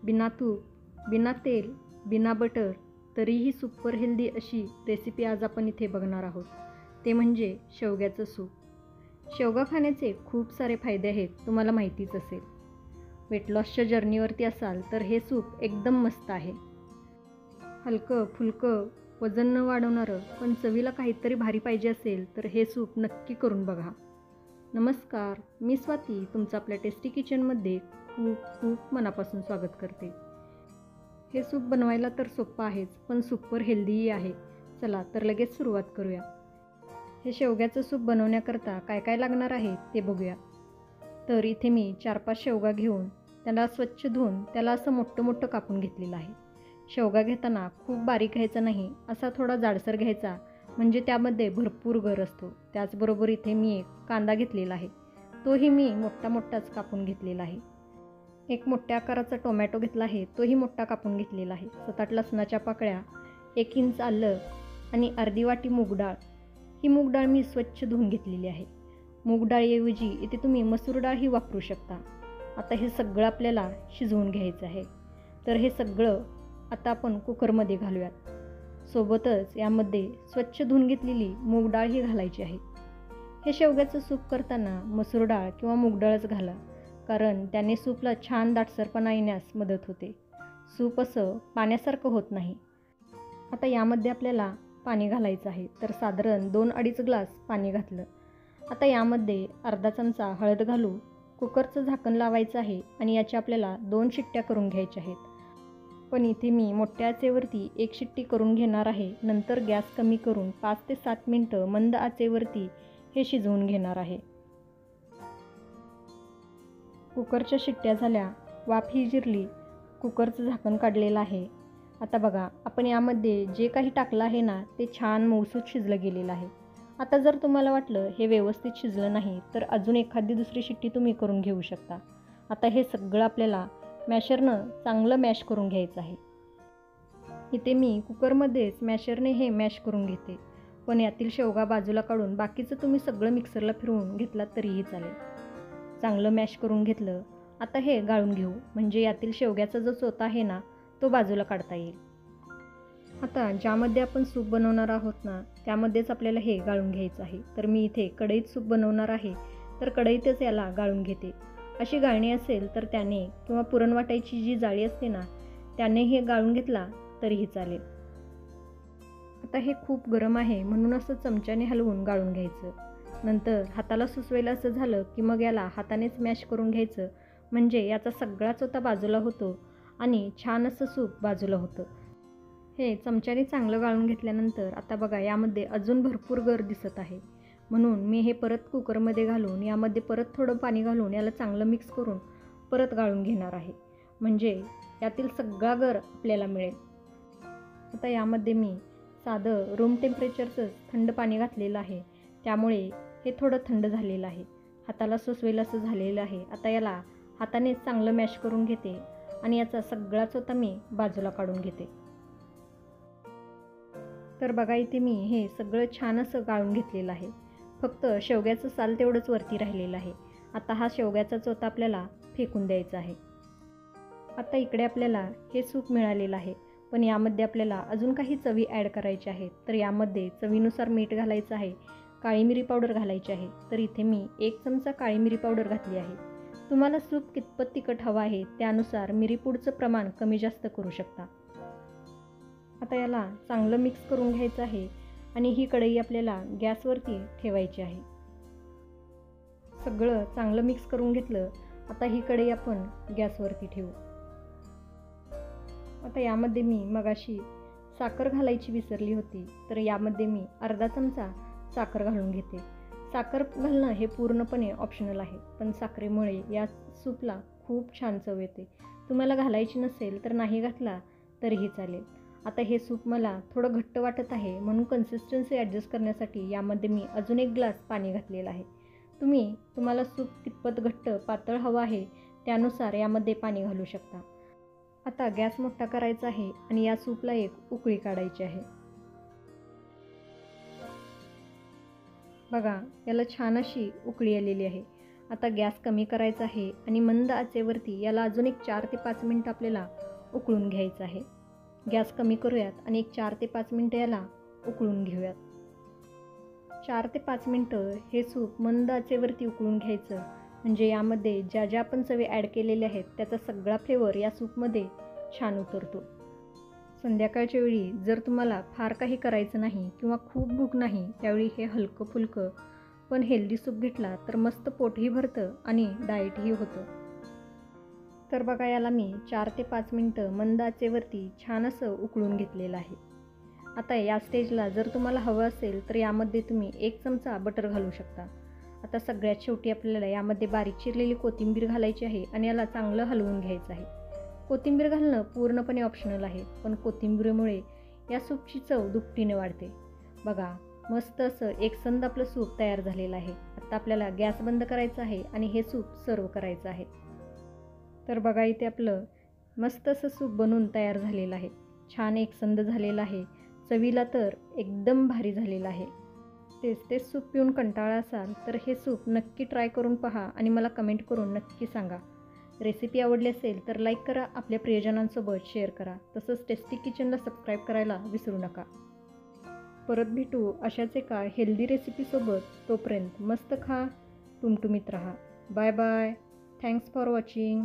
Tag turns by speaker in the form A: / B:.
A: बिना तूप, बिना तेल, बिना बटर तरीही सुपर हेल्दी अशी रेसिपी आज आपण इथे बघणार आहोत. ते म्हणजे शेवग्याचं सूप. शेवगा खाण्याचे खूप सारे फायदे आहेत, तुम्हाला माहितीच असेल. वेट लॉसच्या जर्नीवरती असाल तर हे सूप एकदम मस्त आहे. हलकं फुलकं, वजन न वाढवणारं, पण चवीला काहीतरी भारी पाहिजे असेल तर हे सूप नक्की करून बघा. नमस्कार, मी स्वाती तुमचं आपल्या टेस्टी किचनमध्ये खूप खूप मनापासून स्वागत करते. हे सूप बनवायला तर सोपं आहेच, पण सुपर हेल्दीही आहे. चला तर लगेच सुरुवात करूया. हे शेवग्याचं सूप बनवण्याकरता काय काय लागणार आहे ते बघूया. तर इथे मी 4-5 शेवगा घेऊन त्याला स्वच्छ धुवून त्याला असं मोठं मोठं कापून घेतलेलं आहे. शेवगा घेताना खूप बारीक घ्यायचा नाही, असा थोडा जाडसर घ्यायचा, म्हणजे त्यामध्ये भरपूर गर असतो. त्याचबरोबर इथे मी एक कांदा घेतलेला आहे, तोही मी मोठा मोठाच कापून घेतलेला आहे. एक मोठ्या आकाराचा टोमॅटो घेतला आहे, तोही मोठा कापून घेतलेला आहे. 7-8 लसणाच्या पाकळ्या, 1 इंच आलं आणि अर्धी वाटी मूग डाळ. ही मूग डाळ मी स्वच्छ धुवून घेतलेली आहे. मूग डाळीऐवजी इथे तुम्ही मसूर डाळही वापरू शकता. आता हे सगळं आपल्याला शिजवून घ्यायचं आहे. तर हे सगळं आता आपण कुकरमध्ये घालूयात. सोबतच यामध्ये स्वच्छ धुवून घेतलेली मूग डाळही घालायची आहे. हे शेवग्याचं सूप करताना मसूर डाळ किंवा मूग डाळच घाला, कारण त्याने सूपला छान दाटसरपणा येण्यास मदत होते. सूप असं पाण्यासारखं होत नाही. आता यामध्ये आपल्याला पाणी घालायचं आहे. तर साधारण 2-2.5 ग्लास पाणी घातलं. आता यामध्ये अर्धा चमचा हळद घालू, कुकरचं झाकण लावायचं आहे आणि याच्या आपल्याला 2 शिट्ट्या करून घ्यायच्या आहेत. पण इथे मी मोठ्या आचेवरती 1 शिट्टी करून घेणार आहे. नंतर गॅस कमी करून 5 ते 7 मिनटं मंद आचेवरती हे शिजवून घेणार आहे. कुकरच्या शिट्ट्या झाल्या, वाफ ही जिरली, कुकरचं झाकण काढलेलं आहे. आता बघा, आपण यामध्ये जे काही टाकलं आहे ना, ते छान मऊसूत शिजलं गेलेलं आहे. आता जर तुम्हाला वाटलं हे व्यवस्थित शिजलं नाही, तर अजून एखादी दुसरी शिट्टी तुम्ही करून घेऊ शकता. आता हे सगळं आपल्याला मॅशरनं चांगलं मॅश करून घ्यायचं आहे. इथे मी कुकरमध्येच मॅशरने हे मॅश करून घेते, पण यातील शेवगा बाजूला काढून बाकीचं तुम्ही सगळं मिक्सरला फिरवून घेतलात तरीही चालेल. चांगलं मॅश करून घेतलं. आता हे गाळून घेऊ, म्हणजे यातील शेवग्याचा जो चोथा आहे ना, तो बाजूला काढता येईल. आता ज्यामध्ये आपण सूप बनवणार आहोत ना, त्यामध्येच आपल्याला हे गाळून घ्यायचं आहे. तर मी इथे कढईत सूप बनवणार आहे, तर कढईतच याला गाळून घेते. अशी गाळणी असेल तर त्याने, किंवा पुरण वाटायची जी जाळी असते ना, त्याने हे गाळून घेतला तरीही चालेल. आता हे खूप गरम आहे, म्हणून असं चमच्याने हलवून गाळून घ्यायचं. नंतर हाताला सुचवेल असं झालं की मग याला हातानेच मॅश करून घ्यायचं, म्हणजे याचा सगळा चोथा बाजूला होतो आणि छान असं सूप बाजूला होतं. हे चमच्याने चांगलं गाळून घेतल्यानंतर आता बघा, यामध्ये अजून भरपूर गर दिसत आहे. म्हणून मी हे परत कुकरमध्ये घालून यामध्ये परत थोडं पाणी घालून याला चांगलं मिक्स करून परत गाळून घेणार आहे, म्हणजे यातील सगळा गर आपल्याला मिळेल. आता यामध्ये मी साधं रूम टेम्परेचरचंच थंड पाणी घातलेलं आहे, त्यामुळे हे थोडं थंड झालेलं आहे. हाताला सोसवेल असं झालेलं आहे. आता याला हाताने चांगलं मॅश करून घेते आणि याचा सगळा चोथा मी बाजूला काढून घेते. तर बघा, इथे मी हे सगळं छान असं गाळून घेतलेलं आहे. फक्त शेवग्याचं साल तेवढंच वरती राहिलेलं आहे. आता हा शेवग्याचा चोथा आपल्याला फेकून द्यायचा आहे. आता इकडे आपल्याला हे सूप मिळालेलं आहे, पण यामध्ये आपल्याला अजून काही चवी ॲड करायच्या आहेत. तर यामध्ये चवीनुसार मीठ घालायचं आहे, काळी मिरी पावडर घालायची आहे. तर इथे मी 1 चमचा काळी मिरी पावडर घातली आहे. तुम्हाला सूप कितपत तिखट हवं आहे त्यानुसार मिरीपूडचं प्रमाण कमी जास्त करू शकता. आता याला चांगलं मिक्स करून घ्यायचं आहे आणि ही कढई आपल्याला गॅसवरती ठेवायची आहे. सगळं चांगलं मिक्स करून घेतलं. आता ही कढई आपण गॅसवरती ठेवू. आता यामध्ये मी मगाशी साखर घालायची विसरली होती, तर यामध्ये मी अर्धा चमचा साखर घालून घेते. साखर घालणं हे पूर्णपणे ऑप्शनल आहे, पण साखरेमुळे या सूपला खूप छान चव येते. तुम्हाला घालायची नसेल तर नाही घातला तरीही चालेल. आता हे सूप मला थोडं घट्ट वाटत आहे, म्हणून कन्सिस्टन्सी ॲडजस्ट करण्यासाठी यामध्ये मी अजून 1 ग्लास पाणी घातलेलं आहे. तुम्हाला सूप कितपत घट्ट पातळ हवं आहे त्यानुसार यामध्ये पाणी घालू शकता. आता गॅस मोठा करायचा आहे आणि या सूपला एक उकळी काढायची आहे. बघा, याला छान अशी उकळी आलेली आहे. आता गॅस कमी करायचा आहे आणि मंद आचेवरती याला अजून एक 4 ते 5 मिनटं आपल्याला उकळून घ्यायचं आहे. गॅस कमी करूयात आणि एक 4 ते 5 मिनटं याला उकळून घेऊयात. 4 ते 5 मिनटं हे सूप मंद आचेवरती उकळून घ्यायचं, म्हणजे यामध्ये ज्या ज्या आपण चवी ॲड केलेल्या आहेत त्याचा सगळा फ्लेवर या सूपमध्ये छान उतरतो. संध्याकाळच्या वेळी जर तुम्हाला फार काही करायचं नाही किंवा खूप भूक नाही, त्यावेळी हे हलकं फुलकं पण हेल्दी सूप घेतला तर मस्त पोटही भरतं आणि डाएटही होतं. तर बघा, याला मी 4 ते 5 मिनटं मंद आचेवरती छान असं उकळून घेतलेलं आहे. आता या स्टेजला जर तुम्हाला हवं असेल तर यामध्ये तुम्ही 1 चमचा बटर घालू शकता. आता सगळ्यात शेवटी आपल्याला यामध्ये बारीक चिरलेली कोथिंबीर घालायची आहे आणि याला चांगलं हलवून घ्यायचं आहे. कोथिंबीर घालणं पूर्णपणे ऑप्शनल आहे, पण कोथिंबीरीमुळे या सूपची चव दुपटीने वाढते. बघा, मस्त असं एकसंध आपलं सूप तयार झालेलं आहे. आता आपल्याला गॅस बंद करायचा आहे आणि हे सूप सर्व करायचं आहे. तर बघा, इथे आपलं मस्त असं सूप बनवून तयार झालेलं आहे. छान एकसंध झालेलं आहे. चवीला तर एकदम भारी झालेलं आहे. तेच सूप पिऊन कंटाळा असाल तर हे सूप नक्की ट्राय करून पहा आणि मला कमेंट करून नक्की सांगा. रेसिपी आवडली असेल तर लाईक करा, आपल्या प्रियजनांसोबत शेअर करा. तसंच टेस्टी किचनला सबस्क्राईब करायला विसरू नका. परत भेटू अशाच एका हेल्दी रेसिपीसोबत. तोपर्यंत मस्त खा, टुमटुमीत राहा. Bye bye. Thanks for watching.